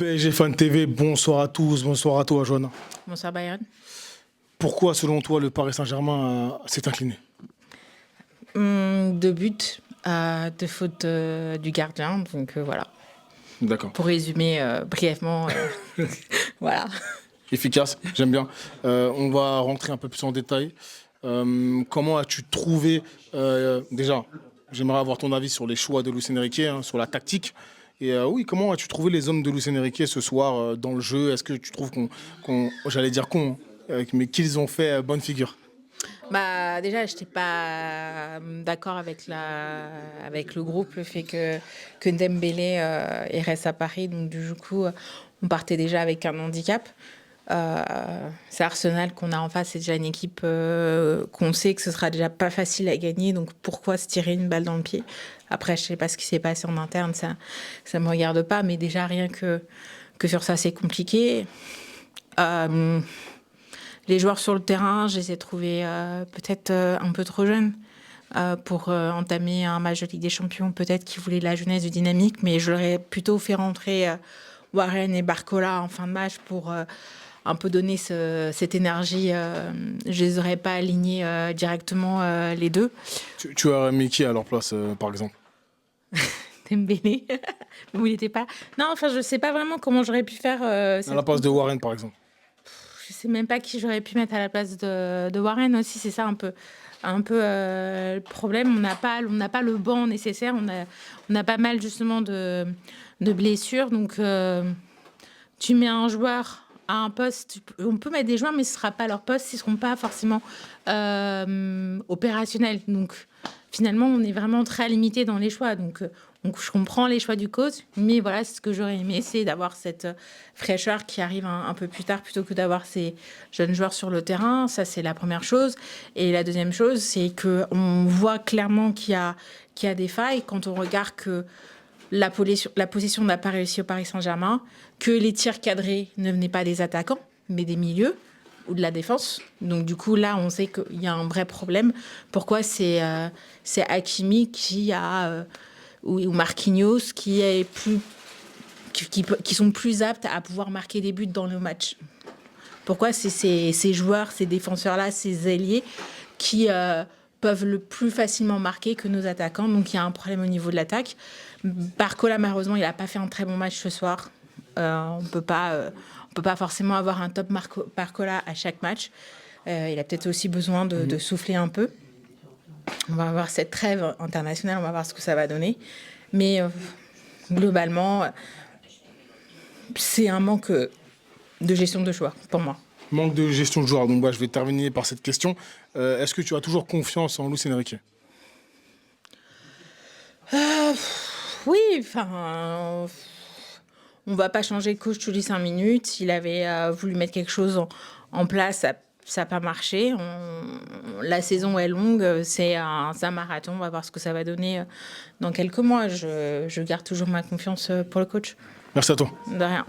PSG Fan TV, bonsoir à tous, bonsoir à toi, Joanna. Bonsoir Bayern. Pourquoi, selon toi, le Paris Saint-Germain s'est incliné? Deux buts de faute du gardien, donc voilà. D'accord. Pour résumer brièvement, voilà. Efficace, j'aime bien. On va rentrer un peu plus en détail. Comment as-tu trouvé, déjà, j'aimerais avoir ton avis sur les choix de Luis Enrique, hein, sur la tactique. Et oui, comment as-tu trouvé les hommes de Luis Enrique ce soir dans le jeu? Est-ce que tu trouves j'allais dire con, hein, mais qu'ils ont fait bonne figure? Bah déjà, j'étais pas d'accord avec le groupe, le fait que Dembélé il reste à Paris, donc du coup, on partait déjà avec un handicap. C'est Arsenal qu'on a en face, c'est déjà une équipe qu'on sait que ce sera déjà pas facile à gagner, donc pourquoi se tirer une balle dans le pied? Après, je sais pas ce qui s'est passé en interne, ça me regarde pas, mais déjà rien que sur ça, c'est compliqué. Les joueurs sur le terrain, je les ai trouvés peut-être un peu trop jeunes pour entamer un match de Ligue des Champions. Peut-être qu'ils voulaient de la jeunesse, du dynamique, mais je leur ai plutôt fait rentrer Warren et Barcola en fin de match pour un peu donner cette énergie. Je les aurais pas alignés directement les deux. Tu aurais mis qui à leur place, par exemple? Dembélé, où il n'était pas. Non, enfin, je sais pas vraiment comment j'aurais pu faire. À la place de Warren, par exemple. Je sais même pas qui j'aurais pu mettre à la place de Warren aussi. C'est ça un peu le problème. On n'a pas le banc nécessaire. On a pas mal justement de blessures. Donc tu mets un joueur à un poste. On peut mettre des joueurs, mais ce sera pas leur poste. Ils seront pas forcément opérationnels. Donc finalement, on est vraiment très limité dans les choix. Donc je comprends les choix du coach, mais voilà, ce que j'aurais aimé, c'est d'avoir cette fraîcheur qui arrive un peu plus tard plutôt que d'avoir ces jeunes joueurs sur le terrain. Ça, c'est la première chose. Et la deuxième chose, c'est qu'on voit clairement qu'il y a des failles quand on regarde que la position n'a pas réussi au Paris Saint-Germain, que les tirs cadrés ne venaient pas des attaquants, mais des milieux ou de la défense. Donc du coup, là, on sait qu'il y a un vrai problème. Pourquoi c'est Hakimi qui a... ou Marquinhos qui sont plus aptes à pouvoir marquer des buts dans le match. Pourquoi c'est ces joueurs, ces défenseurs-là, ces ailiers qui peuvent le plus facilement marquer que nos attaquants. Donc il y a un problème au niveau de l'attaque. Barcola, malheureusement, il n'a pas fait un très bon match ce soir. On peut pas forcément avoir un top Barcola à chaque match. Il a peut-être aussi besoin de souffler un peu. On va avoir cette trêve internationale, on va voir ce que ça va donner. Mais globalement, c'est un manque de gestion de choix pour moi. Manque de gestion de joueur. Donc je vais terminer par cette question. Est-ce que tu as toujours confiance en Luis Enrique? Oui, enfin... on va pas changer de coach tous les 5 minutes. Il avait voulu mettre quelque chose en place, ça n'a pas marché. La saison est longue, c'est un marathon. On va voir ce que ça va donner dans quelques mois. Je garde toujours ma confiance pour le coach. Merci à toi. De rien.